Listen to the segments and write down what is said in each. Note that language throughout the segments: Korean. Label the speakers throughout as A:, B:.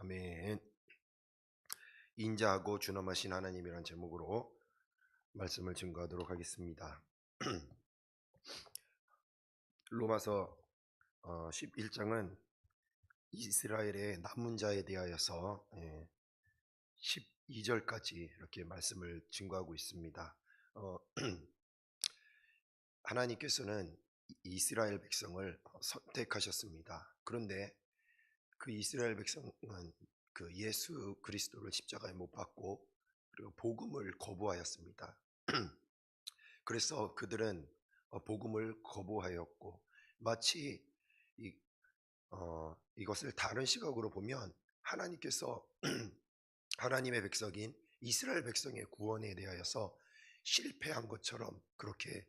A: 아멘. 인자하고 준엄하신 하나님이란 제목으로 말씀을 증거하도록 하겠습니다. 로마서 11장은 이스라엘의 남은 자에 대하여서 12절까지 이렇게 말씀을 증거하고 있습니다. 하나님께서는 이스라엘 백성을 선택하셨습니다. 그런데 그 이스라엘 백성은 그 예수 그리스도를 십자가에 못 박고 그리고 복음을 거부하였습니다. 그래서 그들은 복음을 거부하였고, 마치 이것을 다른 시각으로 보면 하나님께서 하나님의 백성인 이스라엘 백성의 구원에 대하여서 실패한 것처럼 그렇게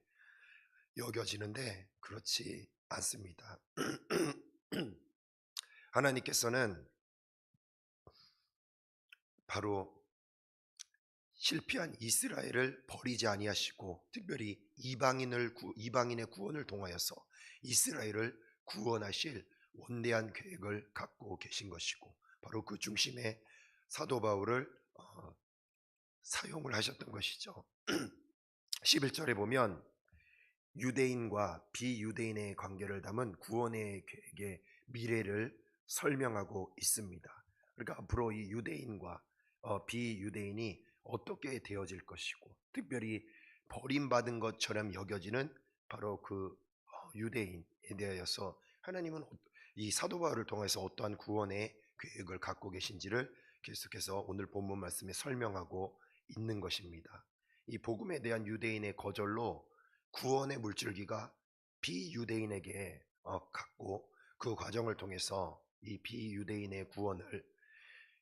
A: 여겨지는데 그렇지 않습니다. 하나님께서는 바로 실패한 이스라엘을 버리지 아니하시고 특별히 이방인의 구원을 통하여서 이스라엘을 구원하실 원대한 계획을 갖고 계신 것이고, 바로 그 중심에 사도 바울을 사용을 하셨던 것이죠. 11절에 보면 유대인과 비유대인의 관계를 담은 구원의 계획의 미래를 설명하고 있습니다. 그러니까 앞으로 이 유대인과 비유대인이 어떻게 되어질 것이고, 특별히 버림받은 것처럼 여겨지는 바로 그 유대인에 대하여서 하나님은 이 사도 바울을 통해서 어떠한 구원의 계획을 갖고 계신지를 계속해서 오늘 본문 말씀에 설명하고 있는 것입니다. 이 복음에 대한 유대인의 거절로 구원의 물줄기가 비유대인에게 갔고, 그 과정을 통해서 이 비유대인의 구원을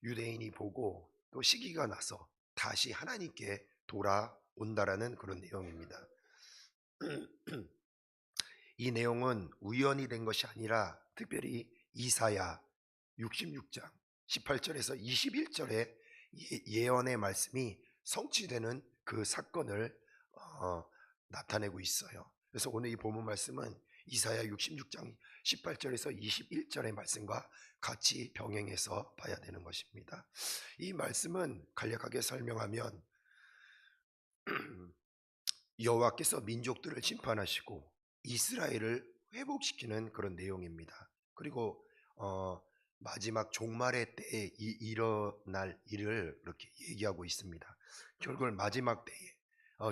A: 유대인이 보고 또 시기가 나서 다시 하나님께 돌아온다라는 그런 내용입니다. 이 내용은 우연이 된 것이 아니라 특별히 이사야 66장 18절에서 21절의 예언의 말씀이 성취되는 그 사건을 나타내고 있어요. 그래서 오늘 이 본문 말씀은 이사야 66장 18절에서 21절의 말씀과 같이 병행해서 봐야 되는 것입니다. 이 말씀은 간략하게 설명하면 여호와께서 민족들을 심판하시고 이스라엘을 회복시키는 그런 내용입니다. 그리고 마지막 종말의 때에 일어날 일을 이렇게 얘기하고 있습니다. 결국 마지막 때에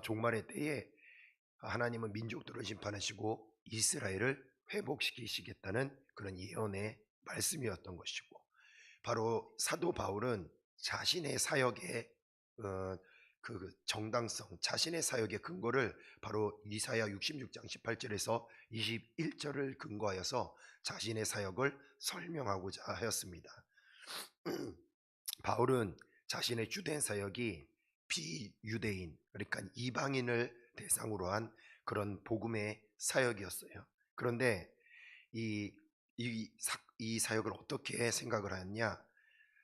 A: 종말의 때에 하나님은 민족들을 심판하시고 이스라엘을 회복시키시겠다는 그런 예언의 말씀이었던 것이고, 바로 사도 바울은 자신의 사역의 그 정당성, 자신의 사역의 근거를 바로 이사야 66장 18절에서 21절을 근거하여서 자신의 사역을 설명하고자 하였습니다. 바울은 자신의 주된 사역이 비유대인, 그러니까 이방인을 대상으로 한 그런 복음의 사역이었어요. 그런데 이 사역을 어떻게 생각을 하느냐?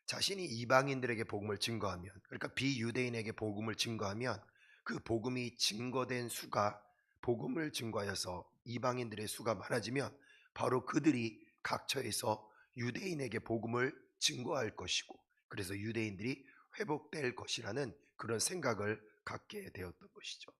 A: 자신이 이방인들에게 복음을 증거하면, 그러니까 비유대인에게 복음을 증거하면 그 복음이 증거된 수가, 복음을 증거하여서 이방인들의 수가 많아지면 바로 그들이 각처에서 유대인에게 복음을 증거할 것이고, 그래서 유대인들이 회복될 것이라는 그런 생각을 갖게 되었던 것이죠.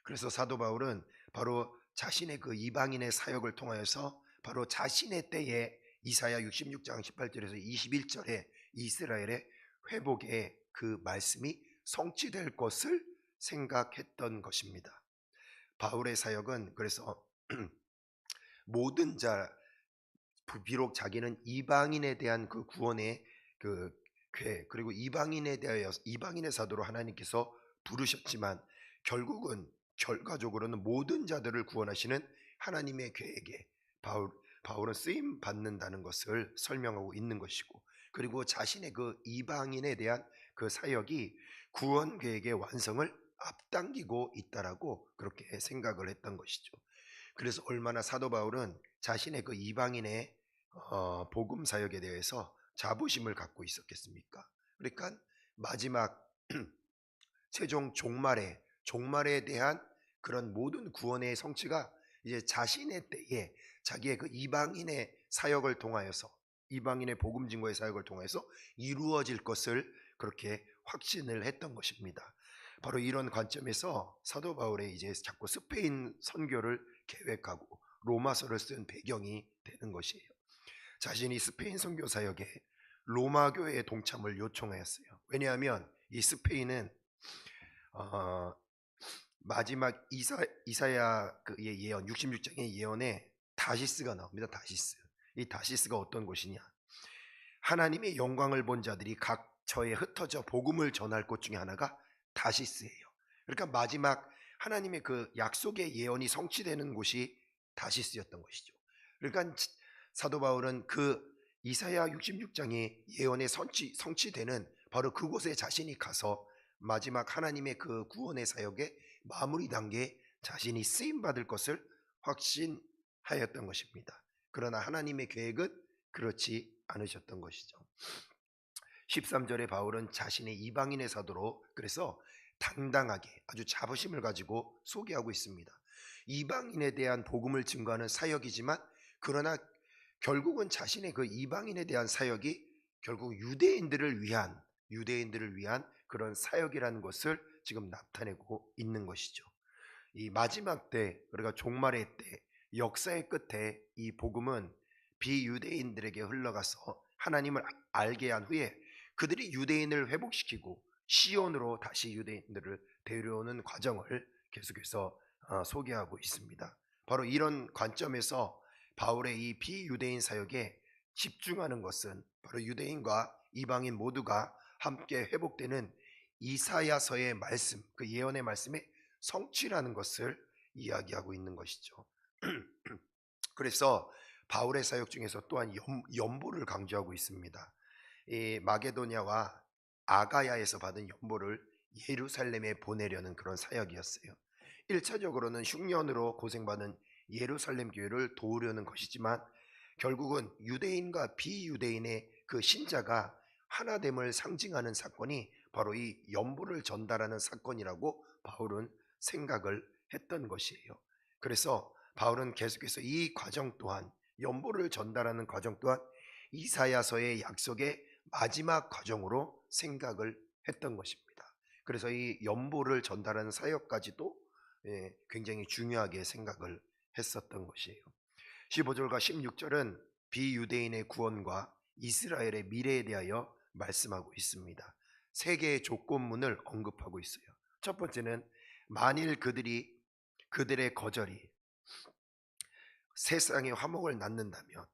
A: 그래서 사도 바울은 바로 자신의 그 이방인의 사역을 통하여서 바로 자신의 때에 이사야 66장 18절에서 21절에 이스라엘의 회복의 그 말씀이 성취될 것을 생각했던 것입니다. 바울의 사역은 그래서 모든 자, 비록 자기는 이방인에 대한 그 구원의 그 그리고 이방인에 대하여 이방인의 사도로 하나님께서 부르셨지만 결국은 결과적으로는 모든 자들을 구원하시는 하나님의 계획에 바울은 쓰임 받는다는 것을 설명하고 있는 것이고, 그리고 자신의 그 이방인에 대한 그 사역이 구원 계획의 완성을 앞당기고 있다라고 그렇게 생각을 했던 것이죠. 그래서 얼마나 사도 바울은 자신의 그 이방인의 복음 사역에 대해서 자부심을 갖고 있었겠습니까? 그러니까 마지막 최종 종말에 대한 그런 모든 구원의 성취가 이제 자신의 때에 자기의 그 이방인의 사역을 통하여서 이방인의 복음 증거의 사역을 통해서 이루어질 것을 그렇게 확신을 했던 것입니다. 바로 이런 관점에서 사도 바울의 이제 자꾸 스페인 선교를 계획하고 로마서를 쓴 배경이 되는 것이에요. 자신이 스페인 선교 사역에 로마 교회의 동참을 요청하였어요. 왜냐하면 이 스페인은 어, 마지막 이사야 그의 예언 66장의 예언에 다시스가 나옵니다. 다시스. 이 다시스가 어떤 곳이냐? 하나님의 영광을 본 자들이 각처에 흩어져 복음을 전할 곳 중에 하나가 다시스예요. 그러니까 마지막 하나님의 그 약속의 예언이 성취되는 곳이 다시스였던 것이죠. 그러니까 사도 바울은 그 이사야 66장의 예언의 성취되는 바로 그곳에 자신이 가서 마지막 하나님의 그 구원의 사역의 마무리 단계에 자신이 쓰임 받을 것을 확신하였던 것입니다. 그러나 하나님의 계획은 그렇지 않으셨던 것이죠. 13절에 바울은 자신의 이방인의 사도로 그래서 당당하게 아주 자부심을 가지고 소개하고 있습니다. 이방인에 대한 복음을 증거하는 사역이지만 그러나 결국은 자신의 그 이방인에 대한 사역이 결국 유대인들을 위한 그런 사역이라는 것을 지금 나타내고 있는 것이죠. 이 마지막 때, 우리가 종말의 때, 역사의 끝에 이 복음은 비유대인들에게 흘러가서 하나님을 알게 한 후에 그들이 유대인을 회복시키고 시온으로 다시 유대인들을 데려오는 과정을 계속해서 소개하고 있습니다. 바로 이런 관점에서 바울의 이 비유대인 사역에 집중하는 것은 바로 유대인과 이방인 모두가 함께 회복되는 이사야서의 말씀, 그 예언의 말씀의 성취라는 것을 이야기하고 있는 것이죠. 그래서 바울의 사역 중에서 또한 연보를 강조하고 있습니다. 이 마게도냐와 아가야에서 받은 연보를 예루살렘에 보내려는 그런 사역이었어요. 1차적으로는 흉년으로 고생받은 예루살렘 교회를 도우려는 것이지만 결국은 유대인과 비유대인의 그 신자가 하나됨을 상징하는 사건이 바로 이 연보를 전달하는 사건이라고 바울은 생각을 했던 것이에요. 그래서 바울은 계속해서 이 과정 또한 연보를 전달하는 과정 또한 이사야서의 약속의 마지막 과정으로 생각을 했던 것입니다. 그래서 이 연보를 전달하는 사역까지도 굉장히 중요하게 생각을 했었던 것이에요. 15절과 16절은 비유대인의 구원과 이스라엘의 미래에 대하여 말씀하고 있습니다. 세 개의 조건문을 언급하고 있어요. 첫 번째는 만일 그들의 거절이 세상에 화목을 낳는다면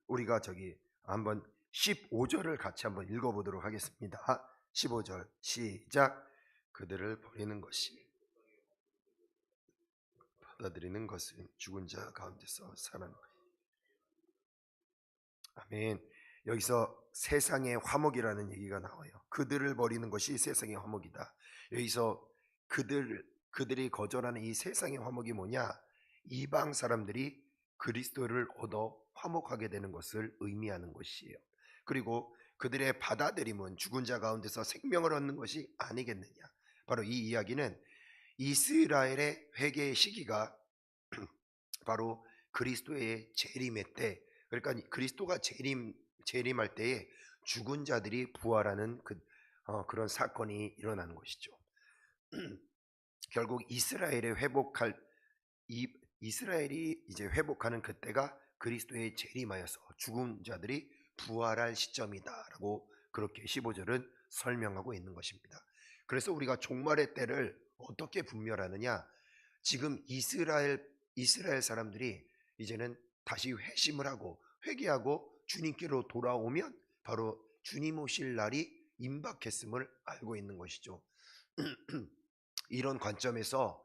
A: 우리가 저기 한번 15절을 같이 한번 읽어보도록 하겠습니다. 15절 시작. 그들을 버리는 것이 받아들이는 것은 죽은 자 가운데서 살아난 것. 아멘. 여기서 세상의 화목이라는 얘기가 나와요. 그들을 버리는 것이 세상의 화목이다. 여기서 그들이 거절하는 이 세상의 화목이 뭐냐? 이방 사람들이 그리스도를 얻어 화목하게 되는 것을 의미하는 것이에요. 그리고 그들의 받아들임은 죽은 자 가운데서 생명을 얻는 것이 아니겠느냐. 바로 이 이야기는 이스라엘의 회개의 시기가 바로 그리스도의 재림의 때, 그러니까 그리스도가 재림할 때에 죽은 자들이 부활하는 그런 사건이 일어나는 것이죠. 결국 이스라엘이 이제 회복하는 그때가 그리스도의 재림하여서 죽은 자들이 부활할 시점이다라고 그렇게 15절은 설명하고 있는 것입니다. 그래서 우리가 종말의 때를 어떻게 분별하느냐? 지금 이스라엘 사람들이 이제는 다시 회심을 하고 회개하고 주님께로 돌아오면 바로 주님 오실 날이 임박했음을 알고 있는 것이죠. 이런 관점에서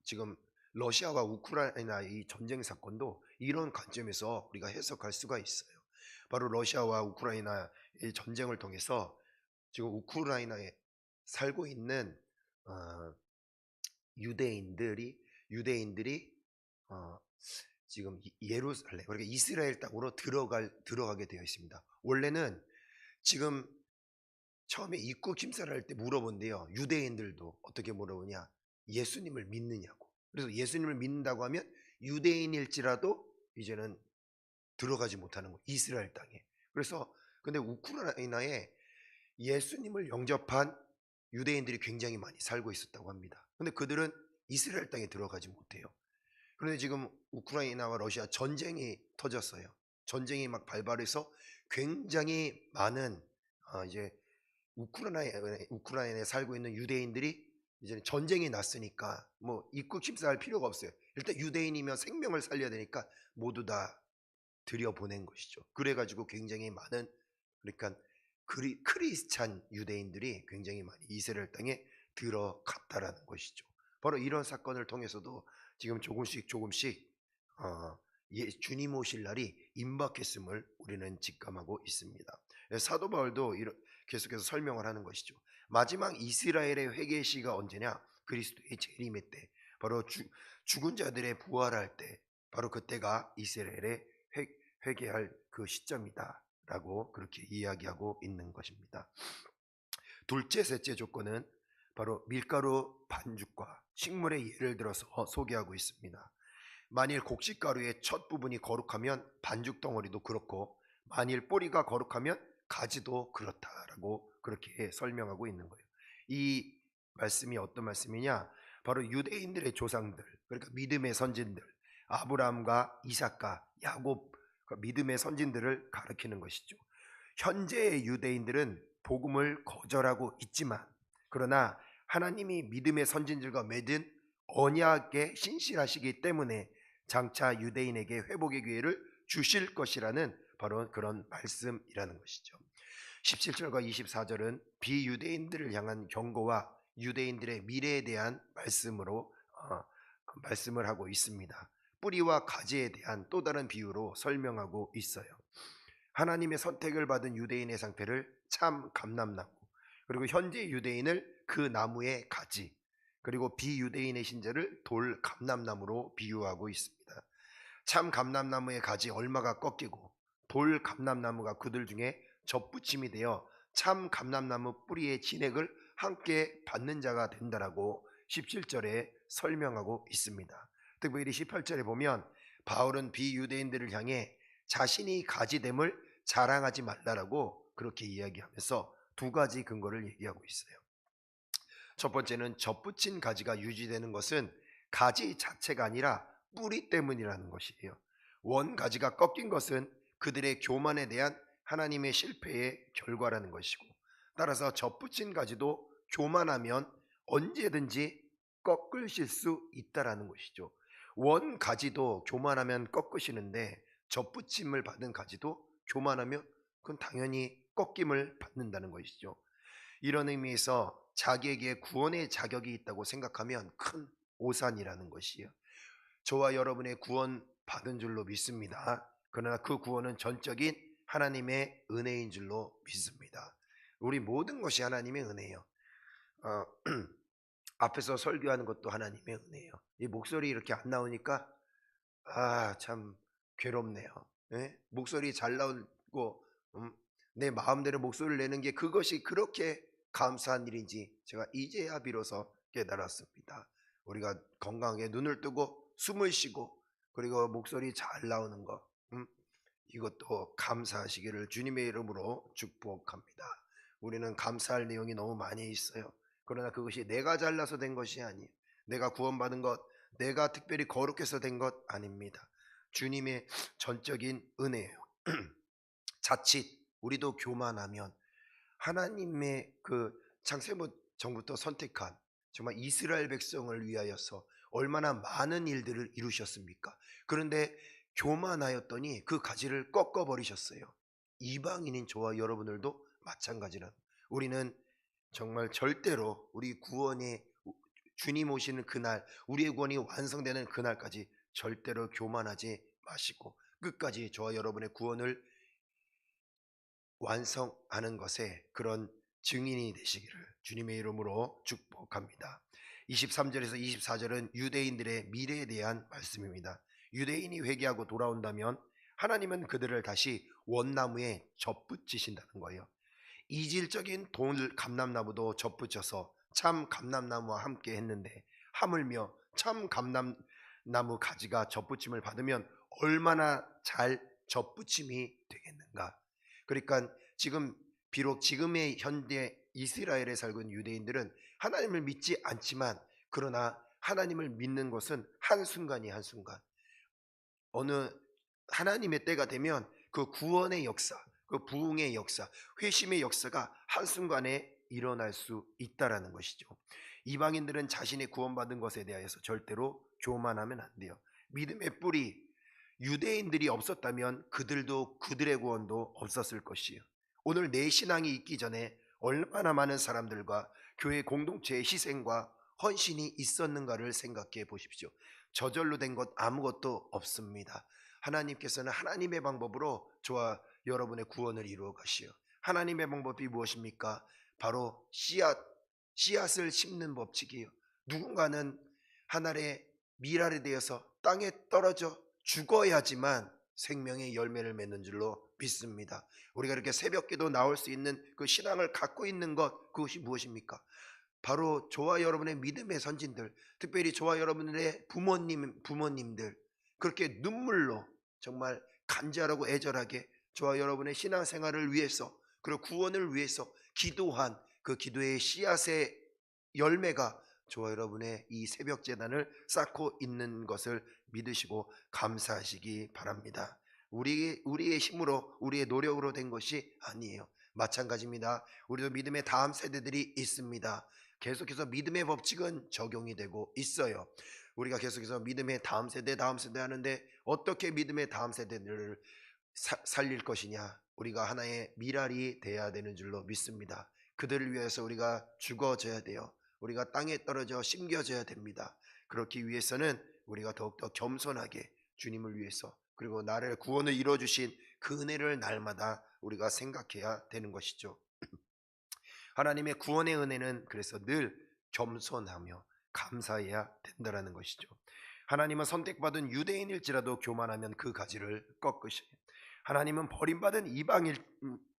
A: 지금 러시아와 우크라이나 이 전쟁 사건도 이런 관점에서 우리가 해석할 수가 있어요. 바로 러시아와 우크라이나의 전쟁을 통해서 지금 우크라이나에 살고 있는 유대인들이 지금 예루살렘, 그러니까 이스라엘 땅으로 들어가게 되어 있습니다. 원래는 지금 처음에 입국 심사를 할 때 물어본대요. 유대인들도 어떻게 물어보냐? 예수님을 믿느냐고. 그래서 예수님을 믿는다고 하면 유대인일지라도 이제는 들어가지 못하는 거예요. 이스라엘 땅에. 그래서 근데 우크라이나에 예수님을 영접한 유대인들이 굉장히 많이 살고 있었다고 합니다. 근데 그들은 이스라엘 땅에 들어가지 못해요. 그런데 지금 우크라이나와 러시아 전쟁이 터졌어요. 전쟁이 막 발발해서 굉장히 많은 이제 우크라이나에 살고 있는 유대인들이 이제 전쟁이 났으니까 뭐 입국 심사할 필요가 없어요. 일단 유대인이면 생명을 살려야 되니까 모두 다 들여보낸 것이죠. 그래가지고 굉장히 많은, 그러니까 크리스찬 유대인들이 굉장히 많이 이스라엘 땅에 들어갔다라는 것이죠. 바로 이런 사건을 통해서도 지금 조금씩 조금씩 주님 오실 날이 임박했음을 우리는 직감하고 있습니다. 사도 바울도 계속해서 설명을 하는 것이죠. 마지막 이스라엘의 회개 시가 언제냐? 그리스도의 재림의 때, 바로 죽은 자들의 부활할 때, 바로 그때가 이스라엘의 회개할 그 시점이다라고 그렇게 이야기하고 있는 것입니다. 둘째, 셋째 조건은 바로 밀가루 반죽과 식물의 예를 들어서 소개하고 있습니다. 만일 곡식가루의 첫 부분이 거룩하면 반죽 덩어리도 그렇고, 만일 뿌리가 거룩하면 가지도 그렇다라고 그렇게 설명하고 있는 거예요. 이 말씀이 어떤 말씀이냐? 바로 유대인들의 조상들, 그러니까 믿음의 선진들, 아브라함과 이삭과 야곱, 그 믿음의 선진들을 가리키는 것이죠. 현재의 유대인들은 복음을 거절하고 있지만, 그러나 하나님이 믿음의 선진들과 맺은 언약에 신실하시기 때문에 장차 유대인에게 회복의 기회를 주실 것이라는 바로 그런 말씀이라는 것이죠. 17절과 24절은 비유대인들을 향한 경고와 유대인들의 미래에 대한 말씀으로 말씀을 하고 있습니다. 뿌리와 가지에 대한 또 다른 비유로 설명하고 있어요. 하나님의 선택을 받은 유대인의 상태를 참 감람나무, 그리고 현재 유대인을 그 나무의 가지, 그리고 비유대인의 신자를 돌 감람나무로 비유하고 있습니다. 참 감람나무의 가지 얼마가 꺾이고 돌 감람나무가 그들 중에 접붙임이 되어 참 감람나무 뿌리의 진액을 함께 받는 자가 된다라고 17절에 설명하고 있습니다. 특별히 18절에 보면 바울은 비유대인들을 향해 자신이 가지됨을 자랑하지 말라라고 그렇게 이야기하면서 두 가지 근거를 얘기하고 있어요. 첫 번째는 접붙인 가지가 유지되는 것은 가지 자체가 아니라 뿌리 때문이라는 것이에요. 원 가지가 꺾인 것은 그들의 교만에 대한 하나님의 실패의 결과라는 것이고, 따라서 접붙인 가지도 교만하면 언제든지 꺾으실 수 있다라는 것이죠. 원 가지도 교만하면 꺾으시는데 접붙임을 받은 가지도 교만하면 그건 당연히 꺾임을 받는다는 것이죠. 이런 의미에서 자기에게 구원의 자격이 있다고 생각하면 큰 오산이라는 것이에요. 저와 여러분의 구원 받은 줄로 믿습니다. 그러나 그 구원은 전적인 하나님의 은혜인 줄로 믿습니다. 우리 모든 것이 하나님의 은혜예요. 어, 앞에서 설교하는 것도 하나님의 은혜예요. 이 목소리 이렇게 안 나오니까 참 괴롭네요. 예? 목소리 잘 나오고 내 마음대로 목소리를 내는 게 그것이 그렇게 감사한 일인지 제가 이제야 비로소 깨달았습니다. 우리가 건강하게 눈을 뜨고 숨을 쉬고 그리고 목소리 잘 나오는 것, 이것도 감사하시기를 주님의 이름으로 축복합니다. 우리는 감사할 내용이 너무 많이 있어요. 그러나 그것이 내가 잘나서 된 것이 아니에요. 내가 구원받은 것, 내가 특별히 거룩해서 된 것 아닙니다. 주님의 전적인 은혜예요. 자칫 우리도 교만하면 하나님의 그 창세부 전부터 선택한 정말 이스라엘 백성을 위하여서 얼마나 많은 일들을 이루셨습니까? 그런데 교만하였더니 그 가지를 꺾어 버리셨어요. 이방인인 저와 여러분들도 마찬가지라. 우리는 정말 절대로 우리 구원의 주님 오시는 그날, 우리의 구원이 완성되는 그날까지 절대로 교만하지 마시고 끝까지 저와 여러분의 구원을 완성하는 것에 그런 증인이 되시기를 주님의 이름으로 축복합니다. 23절에서 24절은 유대인들의 미래에 대한 말씀입니다. 유대인이 회개하고 돌아온다면 하나님은 그들을 다시 원나무에 접붙이신다는 거예요. 이질적인 돌 감람나무도 접붙여서 참 감람나무와 함께 했는데 하물며 참 감람나무 가지가 접붙임을 받으면 얼마나 잘 접붙임이 되겠는가. 그러니까 지금 비록 지금의 현대 이스라엘에 살고 있는 유대인들은 하나님을 믿지 않지만, 그러나 하나님을 믿는 것은 한순간이 한순간, 어느 하나님의 때가 되면 그 구원의 역사, 그 부흥의 역사, 회심의 역사가 한순간에 일어날 수 있다라는 것이죠. 이방인들은 자신이 구원받은 것에 대하여서 절대로 교만하면 안 돼요. 믿음의 뿌리, 유대인들이 없었다면 그들도, 그들의 구원도 없었을 것이에요. 오늘 내 신앙이 있기 전에 얼마나 많은 사람들과 교회 공동체의 희생과 헌신이 있었는가를 생각해 보십시오. 저절로 된 것 아무것도 없습니다. 하나님께서는 하나님의 방법으로 저와 여러분의 구원을 이루어 가시오. 하나님의 방법이 무엇입니까? 바로 씨앗을 심는 법칙이에요. 누군가는 하늘의 밀알이 되어서 땅에 떨어져 죽어야지만 생명의 열매를 맺는 줄로 믿습니다. 우리가 이렇게 새벽기도 나올 수 있는 그 신앙을 갖고 있는 것, 그것이 무엇입니까? 바로 저와 여러분의 믿음의 선진들, 특별히 저와 여러분의 부모님들, 그렇게 눈물로 정말 간절하고 애절하게 저와 여러분의 신앙생활을 위해서, 그리고 구원을 위해서 기도한 그 기도의 씨앗의 열매가 저와 여러분의 이 새벽 제단을 쌓고 있는 것을 믿으시고 감사하시기 바랍니다. 우리의 힘으로, 우리의 노력으로 된 것이 아니에요. 마찬가지입니다. 우리도 믿음의 다음 세대들이 있습니다. 계속해서 믿음의 법칙은 적용이 되고 있어요. 우리가 계속해서 믿음의 다음 세대 하는데, 어떻게 믿음의 다음 세대들을 살릴 것이냐, 우리가 하나의 미랄이 돼야 되는 줄로 믿습니다. 그들을 위해서 우리가 죽어져야 돼요. 우리가 땅에 떨어져 심겨져야 됩니다. 그렇기 위해서는 우리가 더욱더 겸손하게 주님을 위해서, 그리고 나를 구원을 이루어주신 그 은혜를 날마다 우리가 생각해야 되는 것이죠. 하나님의 구원의 은혜는 그래서 늘 겸손하며 감사해야 된다는 것이죠. 하나님은 선택받은 유대인일지라도 교만하면 그 가지를 꺾으셔요. 하나님은 버림받은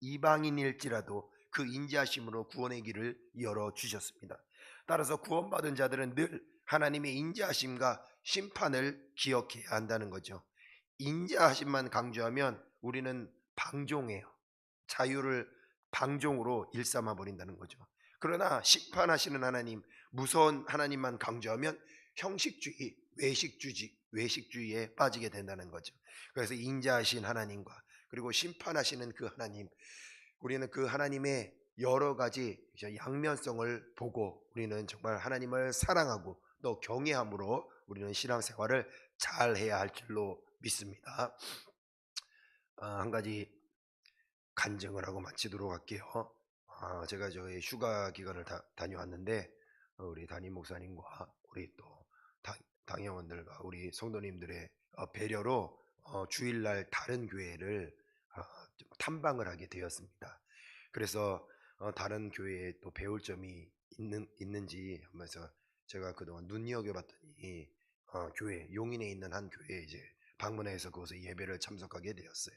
A: 이방인일지라도 그 인자하심으로 구원의 길을 열어주셨습니다. 따라서 구원받은 자들은 늘 하나님의 인자하심과 심판을 기억해야 한다는 거죠. 인자하심만 강조하면 우리는 방종해요. 자유를 방종으로 일삼아 버린다는 거죠. 그러나 심판하시는 하나님, 무서운 하나님만 강조하면 형식주의, 외식주의에 빠지게 된다는 거죠. 그래서 인자하신 하나님과 그리고 심판하시는 그 하나님, 우리는 그 하나님의 여러 가지 양면성을 보고 우리는 정말 하나님을 사랑하고 또 경외함으로 우리는 신앙생활을 잘 해야 할 줄로 믿습니다. 한 가지 간증을 하고 마치도록 할게요. 제가 저희 휴가 기간을 다녀왔는데, 우리 담임 목사님과 우리 또 당회원들과 우리 성도님들의 배려로 주일날 다른 교회를 좀 탐방을 하게 되었습니다. 그래서 다른 교회에 또 배울 점이 있는지 하면서 제가 그동안 눈여겨봤더니, 교회 용인에 있는 한 교회에 이제 방문해서 그곳에 예배를 참석하게 되었어요.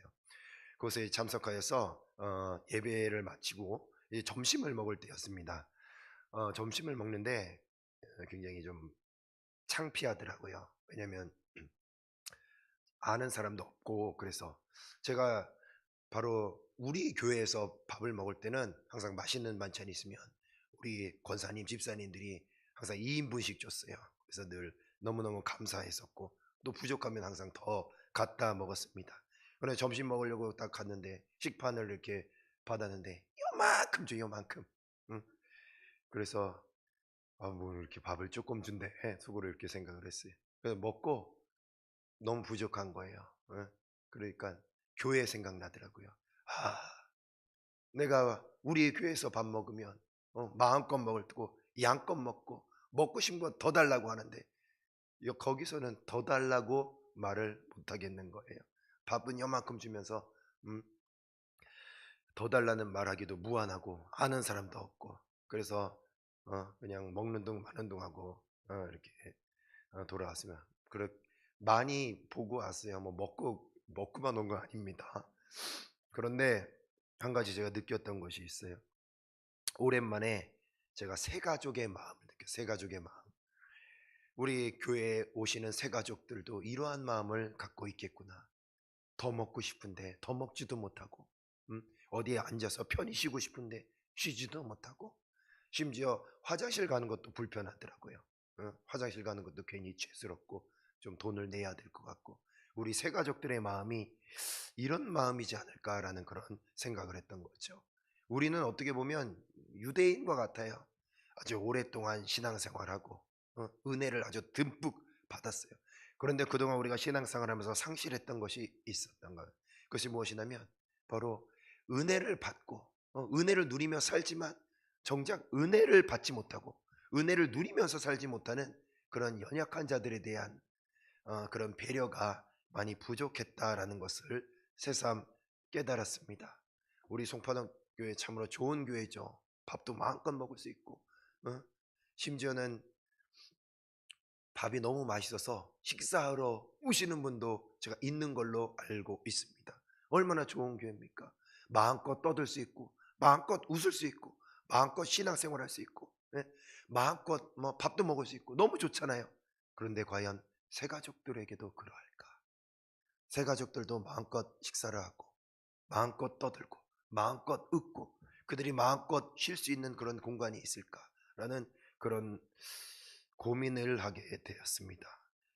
A: 그곳에 참석하여서 예배를 마치고 이제 점심을 먹을 때였습니다. 점심을 먹는데 굉장히 좀 창피하더라고요. 왜냐하면 아는 사람도 없고, 그래서 제가 바로 우리 교회에서 밥을 먹을 때는 항상 맛있는 반찬이 있으면 우리 권사님, 집사님들이 항상 2인분씩 줬어요. 그래서 늘 너무너무 감사했었고, 또 부족하면 항상 더 갖다 먹었습니다. 그런데 점심 먹으려고 딱 갔는데 식판을 이렇게 받았는데 요만큼 줘, 요만큼. 응? 그래서 뭐 이렇게 밥을 조금 준대 속으로 이렇게 생각을 했어요. 그래서 먹고 너무 부족한 거예요. 응? 그러니까 교회 생각나더라고요. 내가 우리 교회에서 밥 먹으면 마음껏 먹을 테고 양껏 먹고 싶은 건 더 달라고 하는데, 거기서는 더 달라고 말을 못 하겠는 거예요. 밥은 요만큼 주면서 더 달라는 말하기도 무안하고 아는 사람도 없고, 그래서 그냥 먹는 둥 마는 둥 하고 이렇게 돌아왔으면, 그래 많이 보고 왔어요. 뭐 먹고만 온 거 아닙니다. 그런데 한 가지 제가 느꼈던 것이 있어요. 오랜만에 제가 새 가족의 마음을 느껴요. 새 가족의 마음. 우리 교회에 오시는 새 가족들도 이러한 마음을 갖고 있겠구나. 더 먹고 싶은데 더 먹지도 못하고, 어디에 앉아서 편히 쉬고 싶은데 쉬지도 못하고, 심지어 화장실 가는 것도 불편하더라고요. 화장실 가는 것도 괜히 죄스럽고 좀 돈을 내야 될 것 같고, 우리 새 가족들의 마음이 이런 마음이지 않을까라는 그런 생각을 했던 거죠. 우리는 어떻게 보면 유대인과 같아요. 아주 오랫동안 신앙생활하고 은혜를 아주 듬뿍 받았어요. 그런데 그동안 우리가 신앙생활하면서 상실했던 것이 있었던 거예요. 그것이 무엇이냐면 바로 은혜를 받고 은혜를 누리며 살지만 정작 은혜를 받지 못하고 은혜를 누리면서 살지 못하는 그런 연약한 자들에 대한 그런 배려가 많이 부족했다라는 것을 새삼 깨달았습니다. 우리 송파동 교회 참으로 좋은 교회죠. 밥도 마음껏 먹을 수 있고, 심지어는 밥이 너무 맛있어서 식사하러 오시는 분도 제가 있는 걸로 알고 있습니다. 얼마나 좋은 교회입니까? 마음껏 떠들 수 있고, 마음껏 웃을 수 있고, 마음껏 신앙생활할 수 있고, 마음껏 뭐 밥도 먹을 수 있고 너무 좋잖아요. 그런데 과연 새 가족들에게도 그러할까? 새 가족들도 마음껏 식사를 하고 마음껏 떠들고 마음껏 웃고 그들이 마음껏 쉴 수 있는 그런 공간이 있을까라는 그런 고민을 하게 되었습니다.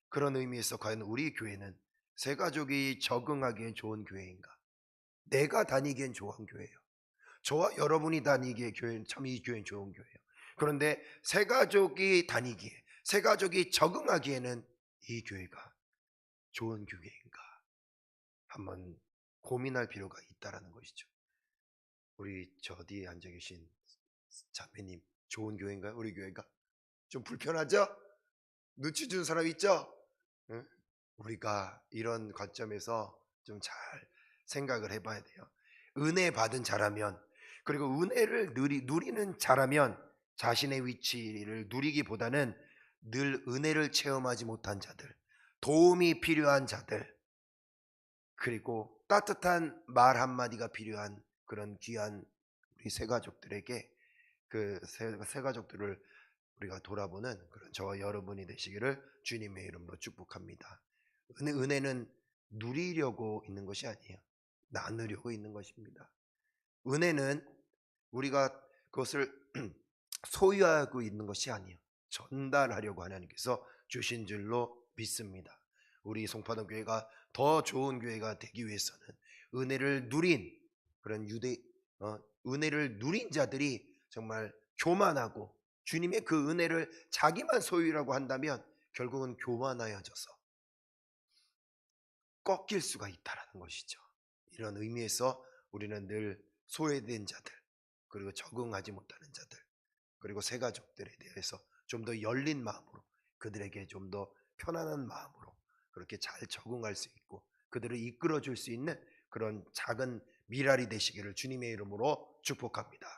A: 그런 의미에서 과연 우리 교회는 새 가족이 적응하기엔 좋은 교회인가? 내가 다니기엔 좋은 교회예요. 저와 여러분이 다니기에 교회는 참 이 교회는 좋은 교회예요. 그런데 새 가족이 다니기에, 새 가족이 적응하기에는 이 교회가 좋은 교회인가? 한번 고민할 필요가 있다라는 것이죠. 우리 저 뒤에 앉아 계신 자매님, 좋은 교회인가요? 우리 교회가 좀 불편하죠? 눈치 준 사람 있죠? 응? 우리가 이런 관점에서 좀 잘 생각을 해봐야 돼요. 은혜 받은 자라면, 그리고 은혜를 누리는 자라면 자신의 위치를 누리기보다는 늘 은혜를 체험하지 못한 자들, 도움이 필요한 자들, 그리고 따뜻한 말 한마디가 필요한 그런 귀한 우리 새 가족들에게 그 새 가족들을 우리가 돌아보는 그런 저와 여러분이 되시기를 주님의 이름으로 축복합니다. 은혜는 누리려고 있는 것이 아니에요. 나누려고 있는 것입니다. 은혜는 우리가 그것을 소유하고 있는 것이 아니에요. 전달하려고 하나님께서 주신 줄로 믿습니다. 우리 송파동 교회가 더 좋은 교회가 되기 위해서는 은혜를 누린 그런 은혜를 누린 자들이 정말 교만하고 주님의 그 은혜를 자기만 소유라고 한다면 결국은 교만하여져서 꺾일 수가 있다라는 것이죠. 이런 의미에서 우리는 늘 소외된 자들, 그리고 적응하지 못하는 자들, 그리고 새 가족들에 대해서 좀 더 열린 마음으로 그들에게 좀 더 편안한 마음으로 그렇게 잘 적응할 수 있고 그들을 이끌어 줄 수 있는 그런 작은 미랄이 되시기를 주님의 이름으로 축복합니다.